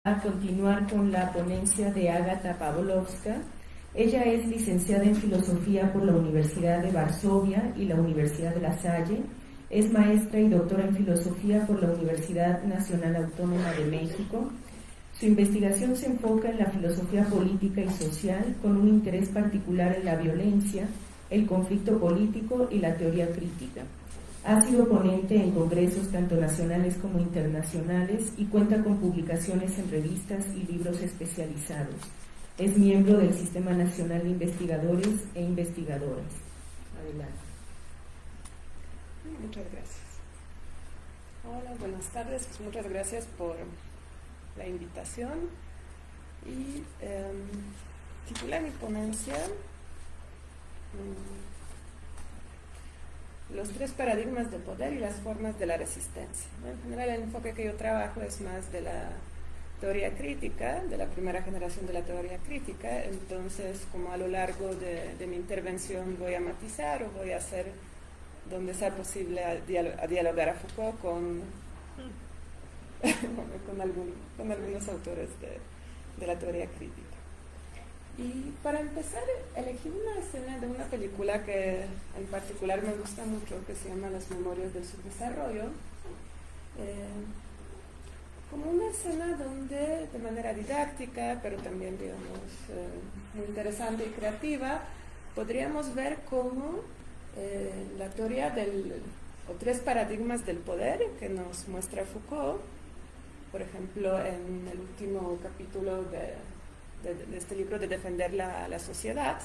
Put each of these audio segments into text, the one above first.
A continuar con la ponencia de Agata Pawlowska. Ella es licenciada en Filosofía por la Universidad de Varsovia y la Universidad de La Salle. Es maestra y doctora en Filosofía por la Universidad Nacional Autónoma de México. Su investigación se enfoca en la filosofía política y social, con un interés particular en la violencia, el conflicto político y la teoría crítica. Ha sido ponente en congresos tanto nacionales como internacionales y cuenta con publicaciones en revistas y libros especializados. Es miembro del Sistema Nacional de Investigadores e Investigadoras. Adelante. Muchas gracias. Hola, buenas tardes. Pues muchas gracias por la invitación. Y titulé mi ponencia Los tres paradigmas de poder y las formas de la resistencia. En general, el enfoque que yo trabajo es más de la teoría crítica, de la primera generación de la teoría crítica. Entonces, como a lo largo de mi intervención voy a matizar o voy a hacer, donde sea posible, a dialogar a Foucault con algunos autores de la teoría crítica. Y para empezar, elegí una escena de una película que en particular me gusta mucho, que se llama Las Memorias del Subdesarrollo, como una escena donde, de manera didáctica, pero también, digamos, muy interesante y creativa, podríamos ver cómo la teoría o tres paradigmas del poder que nos muestra Foucault, por ejemplo, en el último capítulo de este libro de defender la sociedad,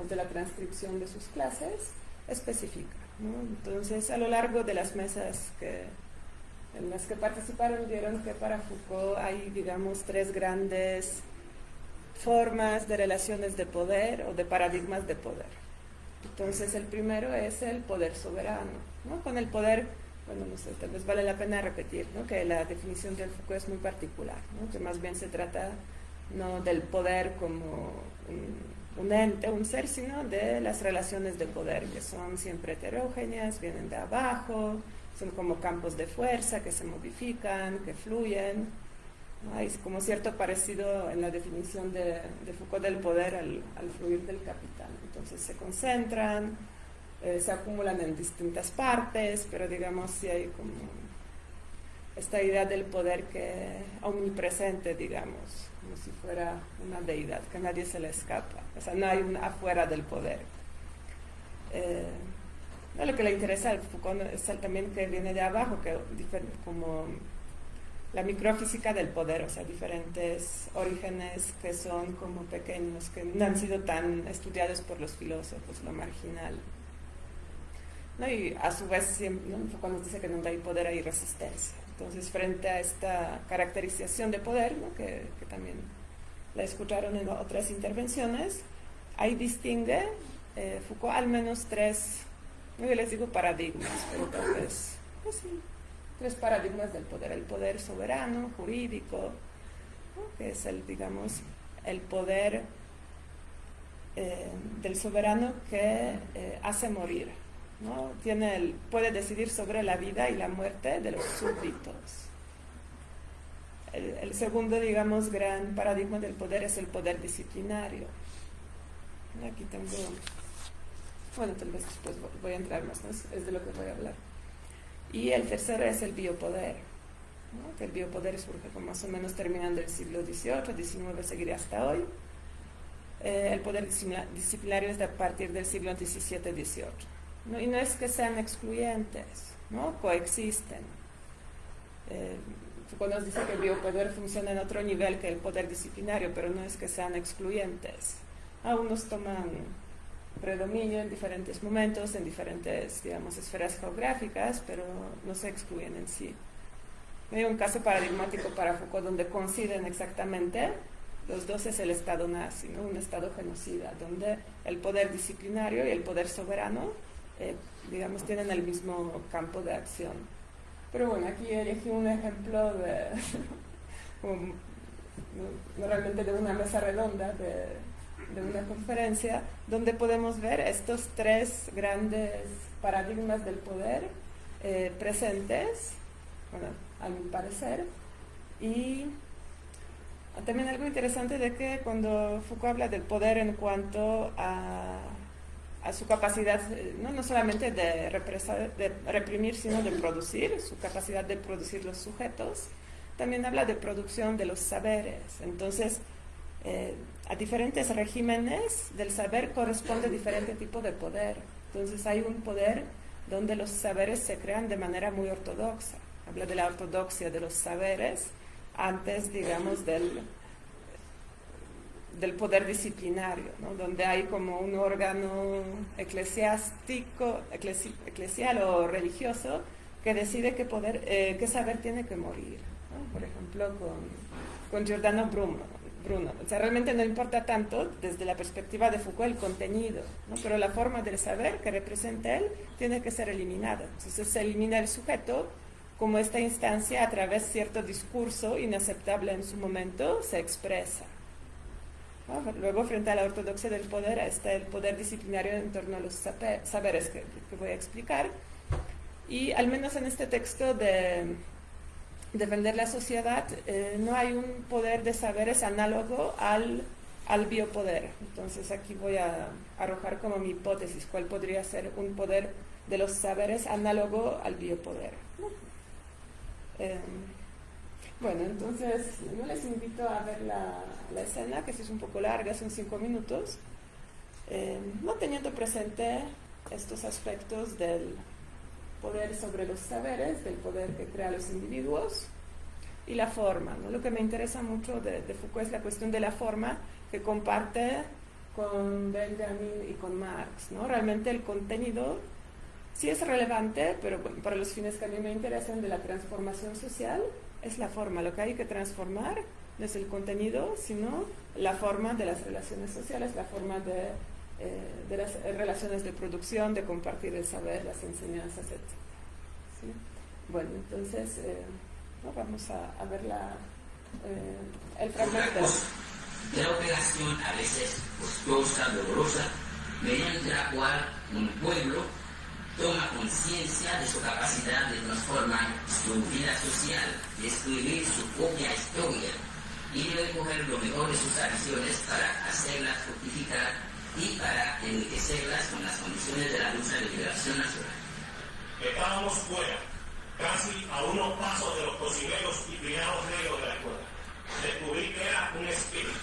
de la transcripción de sus clases, especifica, ¿no? Entonces, a lo largo de las mesas en las que participaron, vieron que para Foucault hay, digamos, tres grandes formas de relaciones de poder o de paradigmas de poder. Entonces, el primero es el poder soberano, ¿no? Con el poder, bueno, no sé, tal vez vale la pena repetir, ¿no?, que la definición de Foucault es muy particular, ¿no?, que más bien se trata no del poder como un ente, un ser, sino de las relaciones de poder, que son siempre heterogéneas, vienen de abajo, son como campos de fuerza que se modifican, que fluyen, ¿no? Hay como cierto parecido en la definición de Foucault del poder al fluir del capital. Entonces se concentran, se acumulan en distintas partes, pero digamos si hay como esta idea del poder que omnipresente, digamos, como si fuera una deidad, que a nadie se le escapa. O sea, no hay un afuera del poder. Lo que le interesa al Foucault es también que viene de abajo, que como la microfísica del poder, o sea, diferentes orígenes que son como pequeños, que no han sido tan estudiados por los filósofos, lo marginal, ¿no? Y a su vez, siempre, ¿no?, Foucault nos dice que donde hay poder hay resistencia. Entonces, frente a esta caracterización de poder, ¿no?, que también la escucharon en otras intervenciones, ahí distingue Foucault al menos tres, no, yo les digo paradigmas, pero tal vez, pues sí, tres paradigmas del poder. El poder soberano, jurídico, ¿no?, que es digamos, el poder del soberano que hace morir, ¿no? Puede decidir sobre la vida y la muerte de los súbditos. El segundo, digamos, gran paradigma del poder es el poder disciplinario. Aquí tengo, bueno, tal vez después voy a entrar más, ¿no? Es de lo que voy a hablar. Y el tercero es el biopoder, ¿no?, que el biopoder surge como más o menos terminando el siglo XVIII, XIX, seguirá hasta hoy. El poder disciplinario es de a partir del siglo XVII, XVIII. ¿No? Y no es que sean excluyentes, ¿no?, coexisten. Foucault nos dice que el biopoder funciona en otro nivel que el poder disciplinario, pero no es que sean excluyentes. Unos toman predominio en diferentes momentos, en diferentes, digamos, esferas geográficas, pero no se excluyen en sí. Hay un caso paradigmático para Foucault donde coinciden exactamente los dos, es el Estado nazi, ¿no?, un Estado genocida, donde el poder disciplinario y el poder soberano digamos, tienen el mismo campo de acción. Pero bueno, aquí elegí un ejemplo realmente de una mesa redonda, de una conferencia, donde podemos ver estos tres grandes paradigmas del poder presentes, bueno, a mi parecer, Y también algo interesante de que cuando Foucault habla del poder en cuanto a su capacidad, no solamente de reprimir, sino de producir, su capacidad de producir los sujetos, también habla de producción de los saberes. Entonces, a diferentes regímenes del saber corresponde diferente tipo de poder. Entonces hay un poder donde los saberes se crean de manera muy ortodoxa. Habla de la ortodoxia de los saberes antes, digamos, del poder disciplinario, ¿no? Donde hay como un órgano eclesial o religioso que decide qué saber tiene que morir, ¿no? Por ejemplo, con Giordano Bruno. O sea, realmente no importa tanto desde la perspectiva de Foucault el contenido, ¿no? Pero la forma del saber que representa él tiene que ser eliminada. Entonces se elimina el sujeto como esta instancia a través de cierto discurso inaceptable en su momento se expresa, ¿no? Luego, frente a la ortodoxia del poder, está el poder disciplinario en torno a los saberes que voy a explicar. Y al menos en este texto de defender la sociedad, no hay un poder de saberes análogo al biopoder. Entonces aquí voy a arrojar como mi hipótesis cuál podría ser un poder de los saberes análogo al biopoder, ¿no? Bueno, entonces yo les invito a ver la escena, que sí es un poco larga, son 5 minutos, no teniendo presente estos aspectos del poder sobre los saberes, del poder que crea los individuos y la forma, ¿no? Lo que me interesa mucho de Foucault es la cuestión de la forma que comparte con Benjamin y con Marx, ¿no? Realmente el contenido sí es relevante, pero bueno, para los fines que a mí me interesan de la transformación social es la forma. Lo que hay que transformar no es el contenido, sino la forma de las relaciones sociales, la forma de las relaciones de producción, de compartir el saber, las enseñanzas, etc. ¿Sí? Bueno, entonces vamos a ver el fragmento. De la operación, a veces costosa, dolorosa, mediante la cual un pueblo toma conciencia de su capacidad de transformar su vida social, de escribir su propia historia y de recoger lo mejor de sus acciones para hacerlas fructificar y para enriquecerlas con las condiciones de la lucha de liberación nacional. Estábamos fuera, casi a unos pasos de los cocineros y criados negros de la escuela. Descubrí que era un espíritu,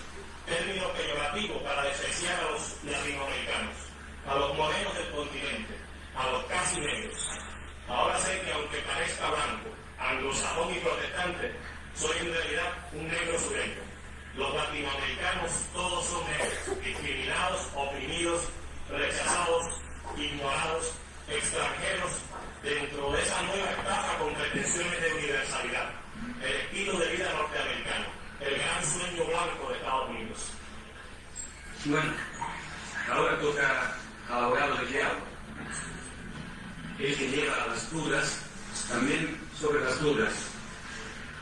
término peyorativo para despreciar a los latinoamericanos, a los morenos del continente, a los casi negros. Ahora sé que aunque parezca blanco, anglosajón y protestante, soy en realidad un negro sureño. Los latinoamericanos todos son negros, discriminados, oprimidos, rechazados, ignorados, extranjeros, dentro de esa nueva estafa con pretensiones de universalidad, el estilo de vida norteamericano, el gran sueño blanco de Estados Unidos. Bueno, ahora toca al abogado de diablo, el que lleva a las dudas, también sobre las dudas,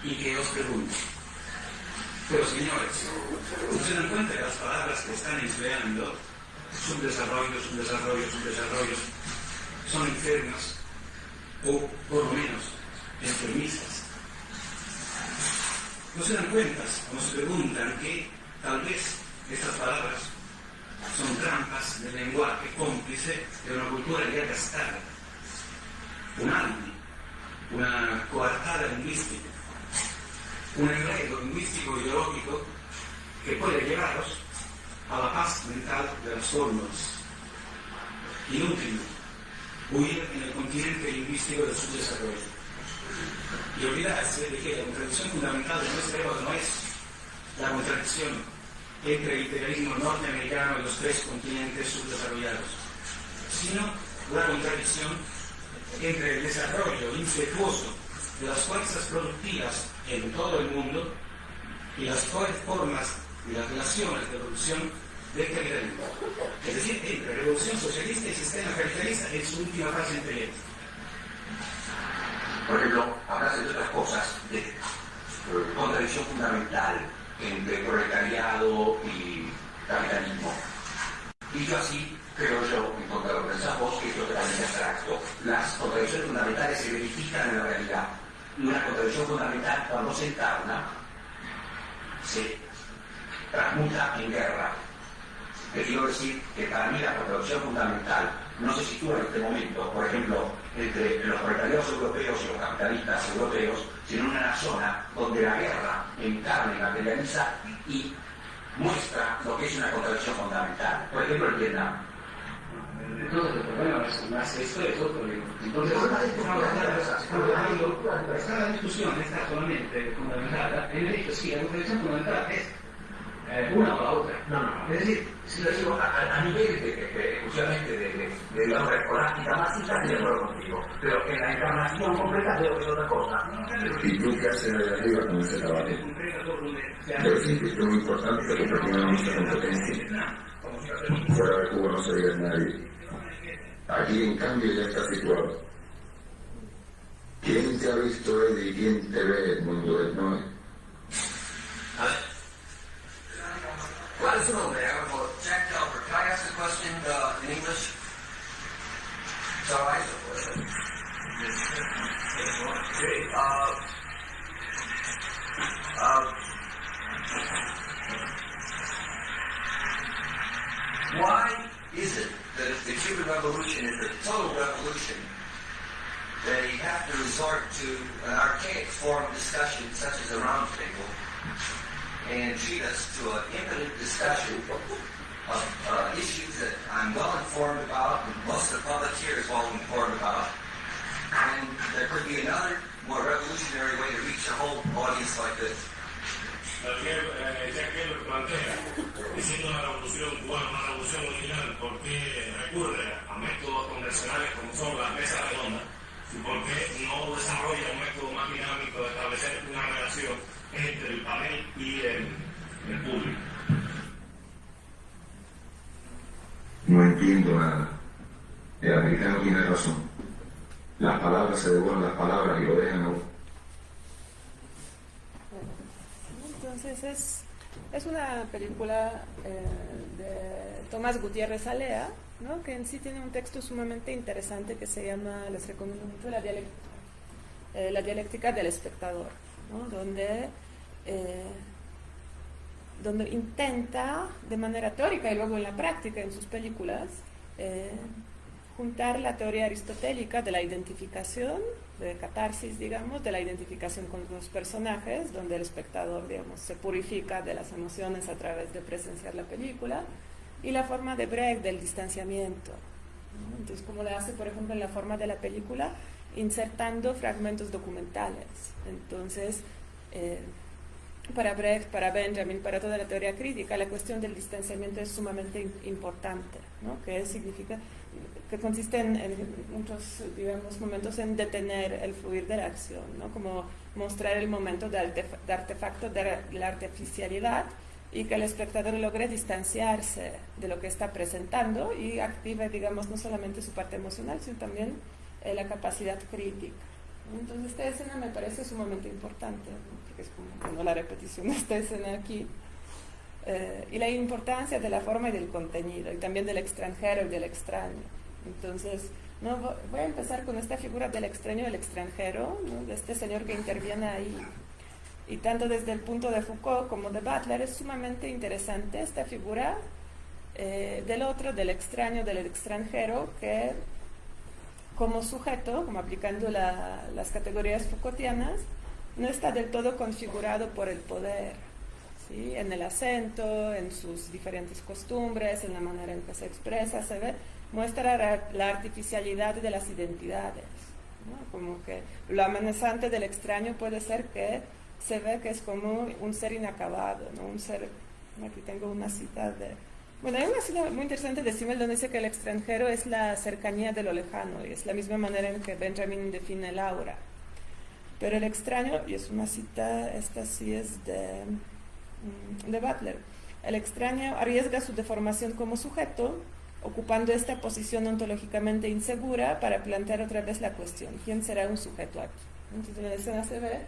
y que os pregunte. Pero señores, ¿no se dan cuenta que las palabras que están empleando, subdesarrollos, son enfermas, o por lo menos enfermizas? ¿No se dan cuenta, nos preguntan que tal vez estas palabras son trampas del lenguaje cómplice de una cultura ya gastada, un alma, una coartada lingüística, un enredo lingüístico ideológico que puede llevaros a la paz mental de las fórmulas? Inútil huir en el continente lingüístico del subdesarrollo y olvidarse de que la contradicción fundamental de nuestra época no es la contradicción entre el imperialismo norteamericano y los 3 continentes subdesarrollados, sino la contradicción entre el desarrollo infructuoso de las fuerzas productivas en todo el mundo y las formas y las relaciones de producción del capitalismo. Es decir, entre revolución socialista y sistema capitalista, en su última fase entre ellos. Por ejemplo, hablas de otras cosas, de contradicción fundamental entre proletariado y capitalismo. Y yo así creo yo, en contra de lo que pensás vos, que es totalmente abstracto. Las contradicciones fundamentales se verifican en la realidad. una contradicción fundamental cuando se encarna, se transmuta en guerra. Que quiero decir que para mí la contradicción fundamental no se sitúa en este momento, por ejemplo, entre los proletarios europeos y los capitalistas europeos, sino en una zona donde la guerra encarna y materializa y muestra lo que es una contradicción fundamental. Por ejemplo, el Vietnam. Entonces, el problema es más esto es otro libro. Entonces, esta discusión está solamente fundamentada en el hecho, sí, la contradicción fundamental es una o la otra. No. Es decir, si lo digo a nivel exclusivamente de la obra escolástica masiva, estoy de acuerdo contigo. Pero en la encarnación completa veo que es otra cosa. ¿Y tú qué haces ahí arriba con ese debate? Pero sí, que es muy importante que terminamos nuestra competencia. Fuera de Cuba no se veía nadie. Aquí, en cambio, ya está situado. ¿Quién te ha visto, Eddie? ¿Quién te ve, Edmundo? ¿No? A ver. ¿Cuál es su nombre? Jack Delbert. Can I ask the question in English? It's all right. Why is it that if the Cuban Revolution is a total revolution, they have to resort to an archaic form of discussion such as a round table and treat us to an infinite discussion of issues that I'm well informed about, and most of the public here is well informed about, and there could be another more revolutionary way to reach a whole audience like this. Jack Delbert plantea, diciendo la revolución cubana, una revolución original, ¿por qué recurre a métodos convencionales como son las mesas redondas? ¿Y por qué no desarrolla un método más dinámico de establecer una relación entre el panel y el público? No entiendo nada. El americano tiene razón. Las palabras se devoran las palabras y lo dejan a uno. Entonces es una película de Tomás Gutiérrez Alea, ¿no? Que en sí tiene un texto sumamente interesante que se llama, les recomiendo mucho, La dialéctica del espectador, ¿no? Donde intenta de manera teórica y luego en la práctica en sus películas juntar la teoría aristotélica de la identificación, de catarsis, digamos, de la identificación con los personajes, donde el espectador, digamos, se purifica de las emociones a través de presenciar la película, y la forma de Brecht del distanciamiento, ¿no? Entonces, como le hace, por ejemplo, en la forma de la película, insertando fragmentos documentales. Entonces, para Brecht, para Benjamin, para toda la teoría crítica, la cuestión del distanciamiento es sumamente importante, ¿no? Que consiste en muchos, digamos, momentos en detener el fluir de la acción, ¿no? Como mostrar el momento de artefacto de la artificialidad y que el espectador logre distanciarse de lo que está presentando y active, digamos, no solamente su parte emocional, sino también la capacidad crítica. Entonces esta escena me parece sumamente importante, ¿no? Porque es como la repetición de esta escena aquí, y la importancia de la forma y del contenido, y también del extranjero y del extraño. Entonces, no, voy a empezar con esta figura del extraño y del extranjero, ¿no? De este señor que interviene ahí. Y tanto desde el punto de Foucault como de Butler es sumamente interesante esta figura del otro, del extraño, del extranjero, que como sujeto, como aplicando las categorías Foucaultianas, no está del todo configurado por el poder, ¿sí? En el acento, en sus diferentes costumbres, en la manera en que se expresa, se ve, muestra la artificialidad de las identidades, ¿no? Como que lo amenazante del extraño puede ser que se ve que es como un ser inacabado, ¿no? Un ser, aquí tengo una cita de... Bueno, hay una cita muy interesante de Simmel donde dice que el extranjero es la cercanía de lo lejano, y es la misma manera en que Benjamin define el aura. Pero el extraño, y es una cita, esta sí es de Butler, el extraño arriesga su deformación como sujeto, ocupando esta posición ontológicamente insegura para plantear otra vez la cuestión, ¿quién será un sujeto aquí? Entonces en la escena se ve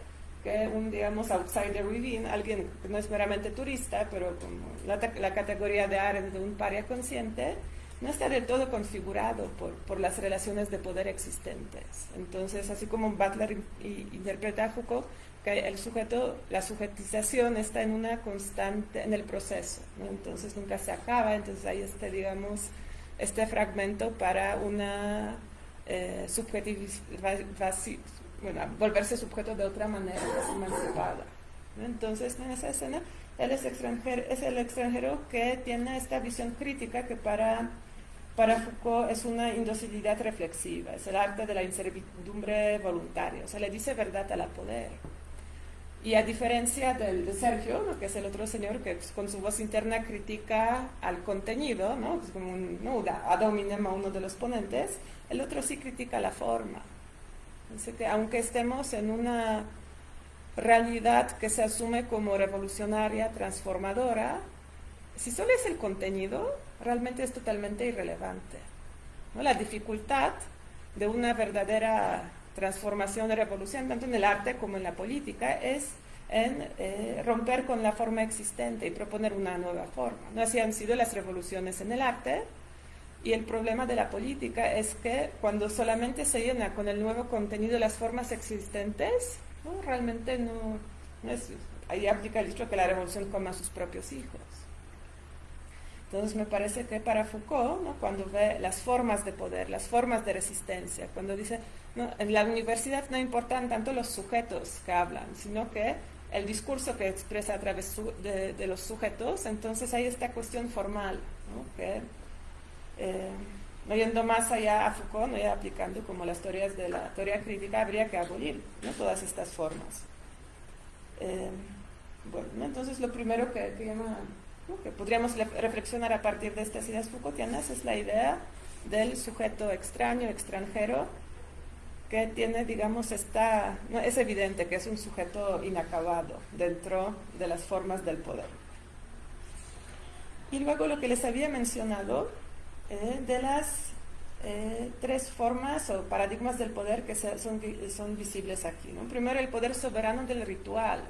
que un, digamos, outsider within, alguien que no es meramente turista, pero como la categoría de Arendt de un paria consciente, no está del todo configurado por las relaciones de poder existentes. Entonces, así como Butler interpreta a Foucault, que el sujeto, la sujetización está en una constante, en el proceso, ¿no? Entonces nunca se acaba, entonces hay digamos, este fragmento para una volverse sujeto de otra manera, más emancipada, ¿no? Entonces, en esa escena, él es el extranjero que tiene esta visión crítica que para Foucault es una indocilidad reflexiva, es el arte de la incertidumbre voluntaria, o sea, le dice verdad a la poder. Y a diferencia de Sergio, ¿no?, que es el otro señor que con su voz interna critica al contenido, ¿no?, es como ad hominem a uno de los ponentes, el otro sí critica la forma. Así que aunque estemos en una realidad que se asume como revolucionaria, transformadora, si solo es el contenido, realmente es totalmente irrelevante, ¿no? La dificultad de una verdadera transformación y revolución, tanto en el arte como en la política, es en romper con la forma existente y proponer una nueva forma. No así han sido las revoluciones en el arte, y el problema de la política es que cuando solamente se llena con el nuevo contenido las formas existentes, ¿no?, realmente no es, ahí aplica el dicho que la revolución come a sus propios hijos. Entonces me parece que para Foucault, ¿no?, cuando ve las formas de poder, las formas de resistencia, cuando dice, no, en la universidad no importan tanto los sujetos que hablan, sino que el discurso que expresa a través de los sujetos, entonces hay esta cuestión formal, ¿no?, que no yendo más allá a Foucault, no ya aplicando como las teorías de la teoría crítica, habría que abolir, ¿no?, todas estas formas. Bueno, ¿no? Entonces lo primero que podríamos reflexionar a partir de estas ideas Foucaultianas es la idea del sujeto extraño, extranjero, que tiene, digamos, no, es evidente que es un sujeto inacabado dentro de las formas del poder. Y luego lo que les había mencionado, de las tres formas o paradigmas del poder que son visibles aquí, ¿no? Primero, el poder soberano del ritual,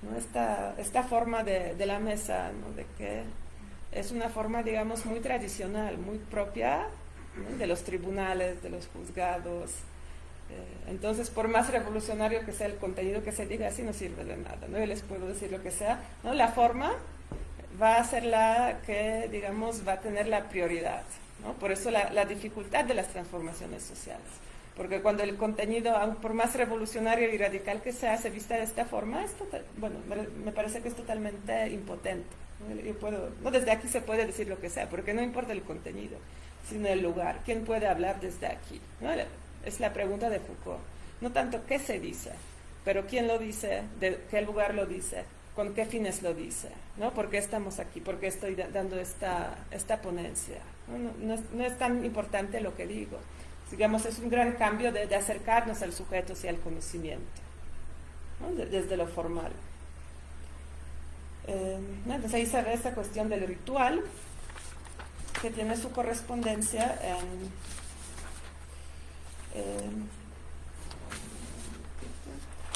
¿no? Esta forma de la mesa, ¿no?, de que es una forma, digamos, muy tradicional, muy propia, ¿no?, de los tribunales, de los juzgados. Entonces, por más revolucionario que sea el contenido que se diga, así no sirve de nada, ¿no? Yo les puedo decir lo que sea, ¿no? La forma va a ser la que, digamos, va a tener la prioridad, ¿no? Por eso la dificultad de las transformaciones sociales. Porque cuando el contenido, por más revolucionario y radical que sea, se vista de esta forma, me parece que es totalmente impotente, ¿no? No, desde aquí se puede decir lo que sea, porque no importa el contenido, sino el lugar. ¿Quién puede hablar desde aquí?, ¿no? Es la pregunta de Foucault. No tanto qué se dice, pero quién lo dice, de qué lugar lo dice, con qué fines lo dice, ¿no? ¿Por qué estamos aquí? ¿Por qué estoy dando esta ponencia? No es tan importante lo que digo. Digamos, es un gran cambio de acercarnos al sujeto y al conocimiento, ¿no?, desde lo formal. Entonces ahí se ve esta cuestión del ritual, que tiene su correspondencia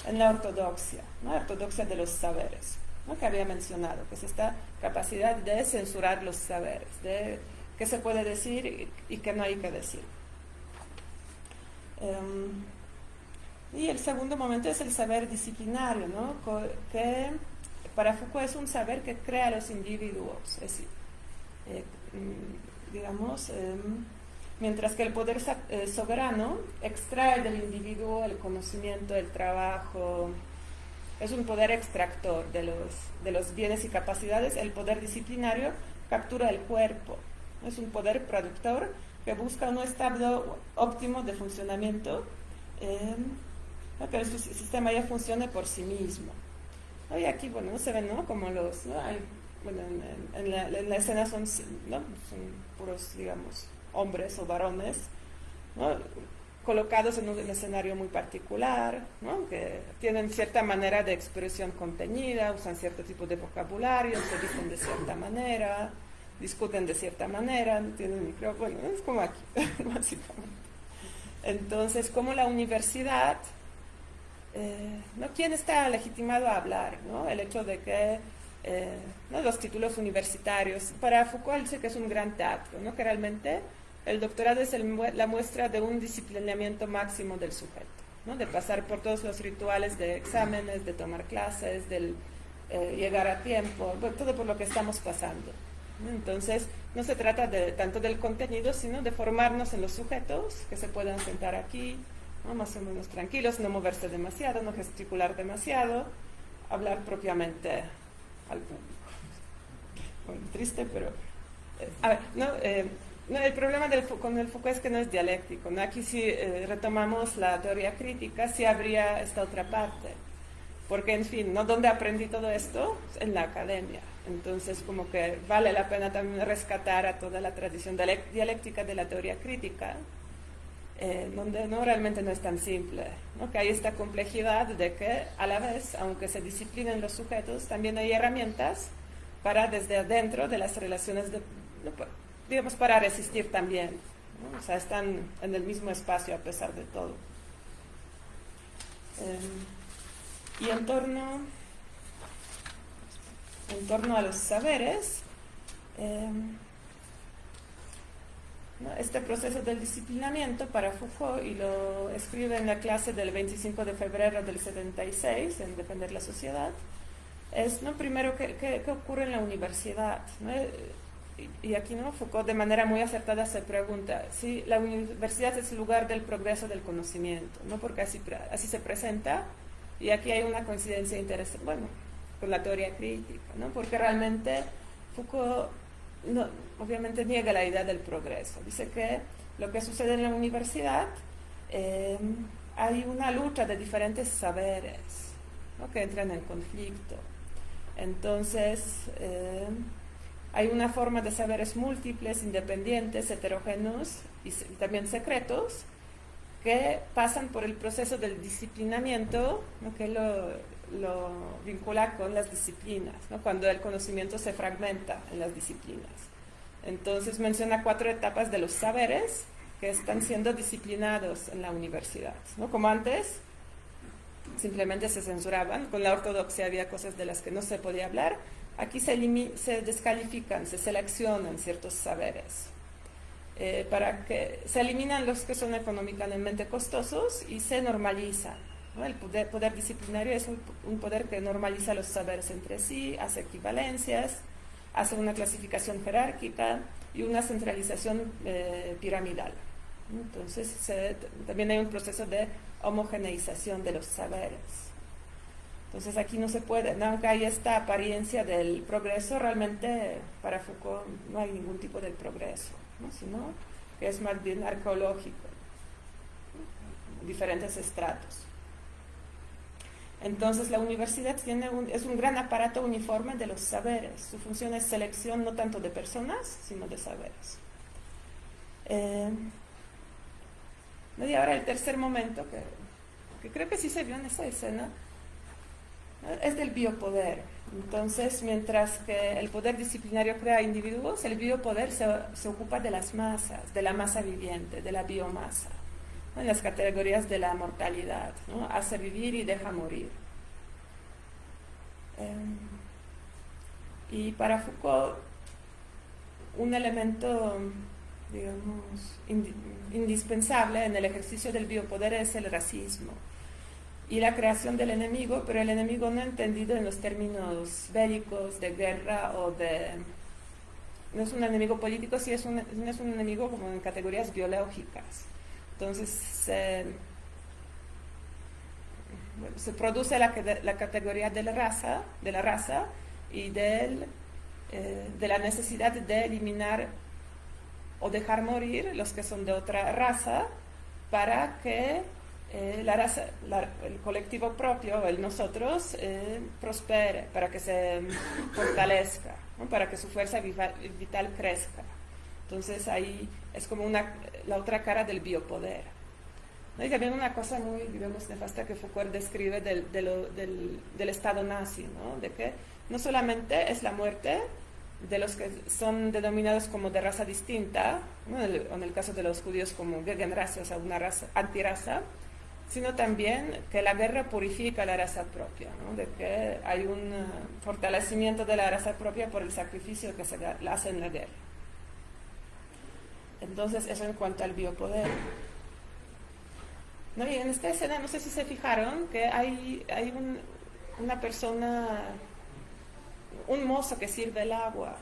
en la ortodoxia, ¿no?, la ortodoxia de los saberes, ¿no?, que había mencionado, que es esta capacidad de censurar los saberes, de qué se puede decir y qué no hay que decir. Y el segundo momento es el saber disciplinario, ¿no?, que para Foucault es un saber que crea a los individuos, es decir, digamos, mientras que el poder soberano extrae del individuo el conocimiento, el trabajo, es un poder extractor de los bienes y capacidades. El poder disciplinario captura el cuerpo, es un poder productor que busca un estado óptimo de funcionamiento, que el sistema ya funcione por sí mismo. Y aquí, bueno, no se ven, ¿no?, como los, ¿no?, hay, bueno, en la escena son puros, digamos, hombres o varones, ¿no?, colocados en un escenario muy particular, ¿no?, que tienen cierta manera de expresión contenida, usan cierto tipo de vocabulario, se dicen de cierta manera, discuten de cierta manera, no tienen micrófono, es como aquí, básicamente. Entonces, como la universidad, ¿no?, ¿quién está legitimado a hablar, ¿no? El hecho de que ¿no? Los títulos universitarios. Para Foucault dice que es un gran teatro, ¿no? Que realmente el doctorado es la muestra de un disciplinamiento máximo del sujeto, ¿no? De pasar por todos los rituales de exámenes, de tomar clases, del llegar a tiempo, todo por lo que estamos pasando, ¿no? Entonces, no se trata tanto del contenido, sino de formarnos en los sujetos que se puedan sentar aquí, ¿no? Más o menos tranquilos, no moverse demasiado, no gesticular demasiado, hablar propiamente al público. Bueno, triste, pero... a ver, no, el problema con el Foucault es que no es dialéctico, ¿no? Aquí si retomamos la teoría crítica, sí habría esta otra parte. Porque, en fin, ¿no? ¿Dónde aprendí todo esto? En la academia. Entonces, como que vale la pena también rescatar a toda la tradición dialéctica de la teoría crítica, donde no realmente no es tan simple, ¿no? Que hay esta complejidad de que, a la vez, aunque se disciplinen los sujetos, también hay herramientas para, desde adentro de las relaciones, digamos, para resistir también, ¿no? O sea, están en el mismo espacio a pesar de todo. Y en torno a los saberes, ¿no? Este proceso del disciplinamiento para Foucault, y lo escribe en la clase del 25 de febrero del 76, en Defender la Sociedad, es, ¿no? Primero, ¿qué ocurre en la universidad? ¿No? Y aquí, ¿no? Foucault de manera muy acertada se pregunta si la universidad es el lugar del progreso del conocimiento, ¿no? Porque así se presenta. Y aquí hay una coincidencia interesante, bueno, con la teoría crítica, ¿no? Porque realmente Foucault obviamente niega la idea del progreso. Dice que lo que sucede en la universidad, hay una lucha de diferentes saberes, ¿no? Que entran en conflicto. Entonces, hay una forma de saberes múltiples, independientes, heterogéneos y también secretos, que pasan por el proceso del disciplinamiento, ¿no? Que lo vincula con las disciplinas, ¿no? Cuando el conocimiento se fragmenta en las disciplinas. Entonces menciona 4 etapas de los saberes que están siendo disciplinados en la universidad, ¿no? Como antes, simplemente se censuraban, con la ortodoxia había cosas de las que no se podía hablar, aquí se descalifican, se seleccionan ciertos saberes. Para que se eliminan los que son económicamente costosos y se normalizan, ¿no? El poder disciplinario es un poder que normaliza los saberes entre sí, hace equivalencias, hace una clasificación jerárquica y una centralización piramidal. Entonces, también hay un proceso de homogeneización de los saberes. Entonces, aquí no se puede, aunque hay esta apariencia del progreso, realmente para Foucault no hay ningún tipo de progreso, ¿no? Sino que es más bien arqueológico, ¿no? Diferentes estratos. Entonces, la universidad es un gran aparato uniforme de los saberes. Su función es selección no tanto de personas, sino de saberes. Y ahora el tercer momento, que creo que sí se vio en esa escena, es del biopoder. Entonces, mientras que el poder disciplinario crea individuos, el biopoder se ocupa de las masas, de la masa viviente, de la biomasa, ¿no? En las categorías de la mortalidad, ¿no? Hace vivir y deja morir. Y para Foucault, un elemento, digamos, indispensable en el ejercicio del biopoder es el racismo y la creación del enemigo, pero el enemigo no entendido en los términos bélicos, de guerra o de... No es un enemigo político, sí es un enemigo como en categorías biológicas. Entonces se produce la categoría de la raza y de la necesidad de eliminar o dejar morir los que son de otra raza para que la raza, el colectivo propio, el nosotros, prospere, para que se fortalezca, ¿no? Para que su fuerza vital crezca. Entonces ahí es como la otra cara del biopoder, ¿no? Y también una cosa muy, digamos, nefasta que Foucault describe del Estado nazi, ¿no? De que no solamente es la muerte de los que son denominados como de raza distinta, ¿no? En el caso de los judíos como Gegenrasse, o sea, una raza, antiraza, sino también que la guerra purifica la raza propia, ¿no? De que hay un fortalecimiento de la raza propia por el sacrificio que se hace en la guerra. Entonces, eso en cuanto al biopoder. ¿No? Y en esta escena, no sé si se fijaron, que hay una persona, un mozo que sirve el agua,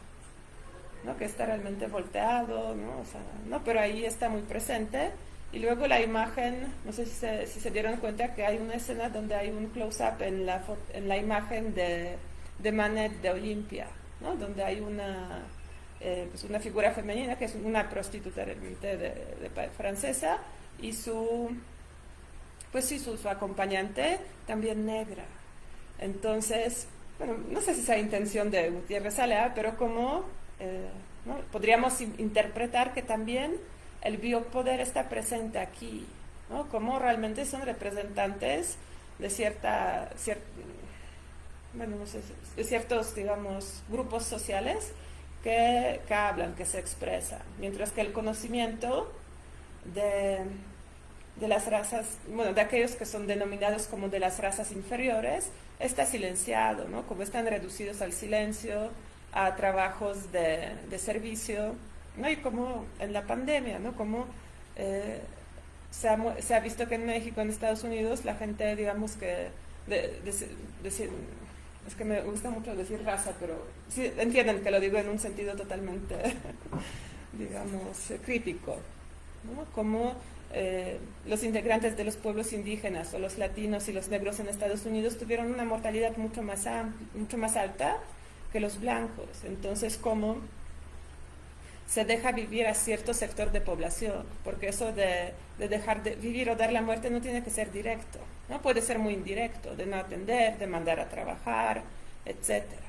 ¿no? Que está realmente volteado, ¿no? O sea, ¿no? Pero ahí está muy presente. Y luego la imagen, no sé si se dieron cuenta que hay una escena donde hay un close-up en la imagen de Manet de Olimpia, ¿no? Donde hay pues una figura femenina que es una prostituta francesa y su acompañante también negra. Entonces, bueno, no sé si esa intención de Gutiérrez Alea, pero como ¿no? Podríamos interpretar que también el biopoder está presente aquí, ¿no? Como realmente son representantes de de ciertos, digamos, grupos sociales que hablan, que se expresan, mientras que el conocimiento de las razas, bueno, de aquellos que son denominados como de las razas inferiores, está silenciado, ¿no? Como están reducidos al silencio, a trabajos de servicio, ¿no? Y como en la pandemia, ¿no? Como se ha visto que en México, en Estados Unidos, la gente, digamos que, es que me gusta mucho decir raza, pero sí entienden que lo digo en un sentido totalmente, digamos, crítico, ¿no? Como los integrantes de los pueblos indígenas o los latinos y los negros en Estados Unidos tuvieron una mortalidad mucho más alta que los blancos. Entonces, ¿cómo se deja vivir a cierto sector de población? Porque eso de dejar de vivir o dar la muerte no tiene que ser directo, ¿no? Puede ser muy indirecto, de no atender, de mandar a trabajar, etcétera.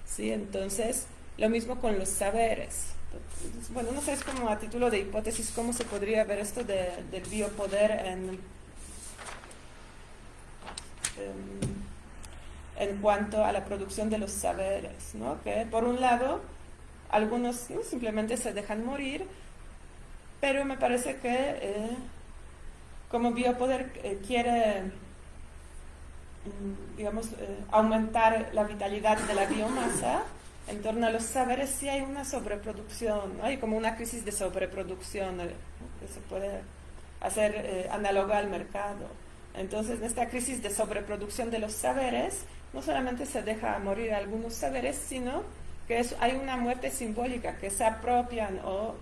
¿Sí? Entonces, lo mismo con los saberes. Bueno, no sé, es como a título de hipótesis cómo se podría ver esto del biopoder en cuanto a la producción de los saberes, ¿no? Que por un lado algunos, ¿no?, simplemente se dejan morir, pero me parece que como biopoder quiere, digamos, aumentar la vitalidad de la biomasa. En torno a los saberes sí hay una sobreproducción, ¿no? Hay como una crisis de sobreproducción, ¿no?, que se puede hacer análoga al mercado. Entonces, en esta crisis de sobreproducción de los saberes, no solamente se deja morir algunos saberes, sino que hay una muerte simbólica, que se apropian o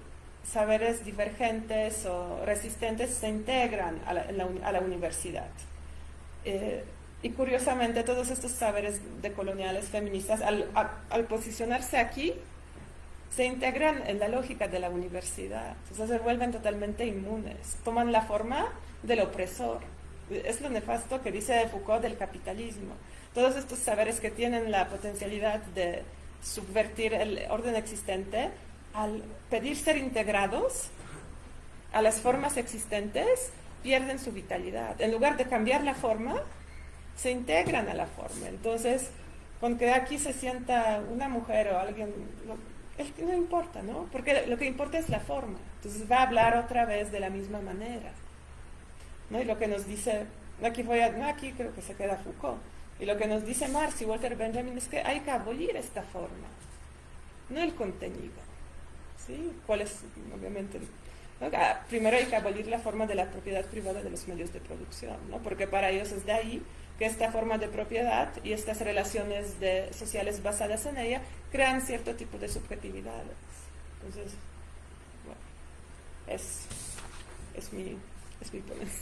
saberes divergentes o resistentes se integran a la universidad. Y curiosamente todos estos saberes decoloniales feministas, al posicionarse aquí, se integran en la lógica de la universidad. Entonces se vuelven totalmente inmunes, toman la forma del opresor. Es lo nefasto que dice Foucault del capitalismo. Todos estos saberes que tienen la potencialidad de subvertir el orden existente, al pedir ser integrados a las formas existentes, pierden su vitalidad. En lugar de cambiar la forma, se integran a la forma. Entonces, con que aquí se sienta una mujer o alguien, no importa, ¿no? Porque lo que importa es la forma. Entonces va a hablar otra vez de la misma manera, ¿no? Y lo que nos dice, aquí creo que se queda Foucault, y lo que nos dice Marx y Walter Benjamin es que hay que abolir esta forma, no el contenido, ¿sí? ¿Cuál es, obviamente? ¿No? Primero hay que abolir la forma de la propiedad privada de los medios de producción, ¿no? Porque para ellos es de ahí que esta forma de propiedad y estas relaciones sociales basadas en ella crean cierto tipo de subjetividades. Entonces, bueno, es mi ponencia.